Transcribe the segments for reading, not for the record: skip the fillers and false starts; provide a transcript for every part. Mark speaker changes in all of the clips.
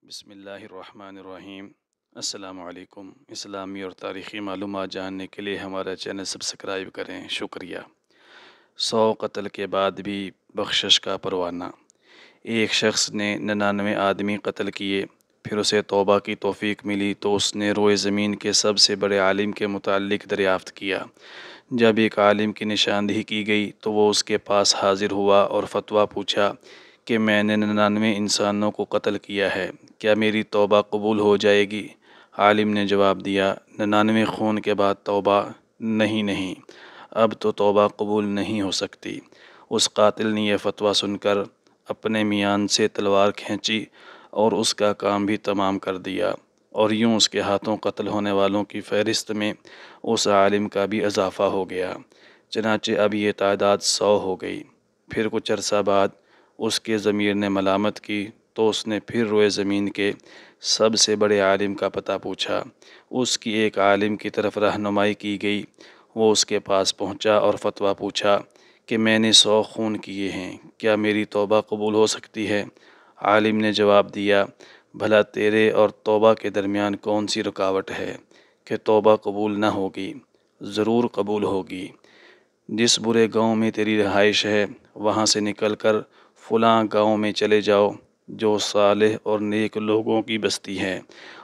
Speaker 1: بسم اللہ الرحمن الرحیم۔ السلام علیکم۔ اسلامی اور تاریخی معلومات جاننے کے لیے ہمارا چینل سبسکرائب کریں، شکریہ۔ 100 قتل کے بعد بھی بخشش کا پروانہ۔ ایک شخص نے 99 آدمی قتل کیے، پھر اسے توبہ کی توفیق ملی تو اس نے روئے زمین کے سب سے بڑے عالم کے متعلق دریافت کیا۔ جب ایک عالم کی نشاندہی کی گئی تو وہ اس کے پاس حاضر ہوا اور فتویٰ پوچھا کہ میں نے 99 انسانوں کو قتل کیا ہے، کیا میری توبہ قبول ہو جائے گی؟ عالم نے جواب دیا، 99 خون کے بعد توبہ؟ نہیں، اب تو توبہ قبول نہیں ہو سکتی۔ اس قاتل نے یہ فتویٰ سن کر اپنے میان سے تلوار کھینچی اور اس کا کام بھی تمام کر دیا، اور یوں اس کے ہاتھوں قتل ہونے والوں کی فہرست میں اس عالم کا بھی اضافہ ہو گیا، چنانچہ اب یہ تعداد 100 ہو گئی۔ پھر کچھ عرصہ بعد اس کے ضمیر نے ملامت کی تو اس نے پھر روئے زمین کے سب سے بڑے عالم کا پتہ پوچھا۔ اس کی ایک عالم کی طرف رہنمائی کی گئی، وہ اس کے پاس پہنچا اور فتویٰ پوچھا کہ میں نے 100 خون کیے ہیں، کیا میری توبہ قبول ہو سکتی ہے؟ عالم نے جواب دیا، بھلا تیرے اور توبہ کے درمیان کون سی رکاوٹ ہے کہ توبہ قبول نہ ہوگی؟ ضرور قبول ہوگی۔ جس برے گاؤں میں تیری رہائش ہے وہاں سے نکل کر فلاں گاؤں میں چلے جاؤ جو صالح اور نیک لوگوں کی بستی ہے،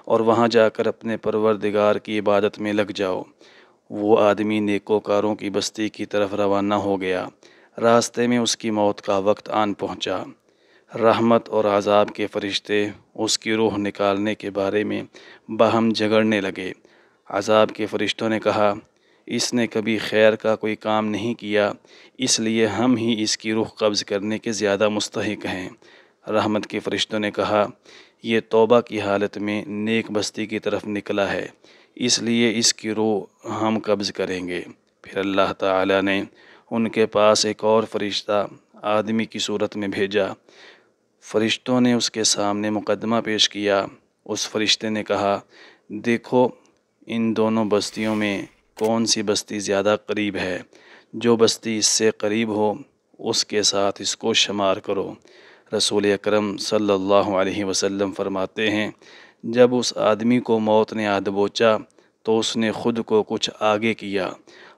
Speaker 1: اور وہاں جا کر اپنے پروردگار کی عبادت میں لگ جاؤ۔ وہ آدمی نیکوکاروں کی بستی کی طرف روانہ ہو گیا۔ راستے میں اس کی موت کا وقت آن پہنچا۔ رحمت اور عذاب کے فرشتے اس کی روح نکالنے کے بارے میں باہم جھگڑنے لگے۔ عذاب کے فرشتوں نے کہا، اس نے کبھی خیر کا کوئی کام نہیں کیا، اس لیے ہم ہی اس کی روح قبض کرنے کے زیادہ مستحق ہیں۔ رحمت کے فرشتوں نے کہا، یہ توبہ کی حالت میں نیک بستی کی طرف نکلا ہے، اس لیے اس کی روح ہم قبض کریں گے۔ پھر اللہ تعالیٰ نے ان کے پاس ایک اور فرشتہ آدمی کی صورت میں بھیجا۔ فرشتوں نے اس کے سامنے مقدمہ پیش کیا۔ اس فرشتے نے کہا، دیکھو ان دونوں بستیوں میں کون سی بستی زیادہ قریب ہے، جو بستی اس سے قریب ہو اس کے ساتھ اس کو شمار کرو۔ رسول اکرم صلی اللہ علیہ وسلم فرماتے ہیں، جب اس آدمی کو موت نے آ دبوچا تو اس نے خود کو کچھ آگے کیا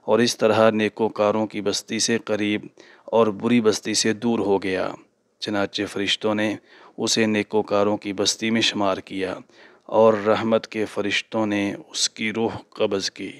Speaker 1: اور اس طرح نیکوکاروں کی بستی سے قریب اور بری بستی سے دور ہو گیا۔ چنانچہ فرشتوں نے اسے نیکوکاروں کی بستی میں شمار کیا اور رحمت کے فرشتوں نے اس کی روح قبض کی۔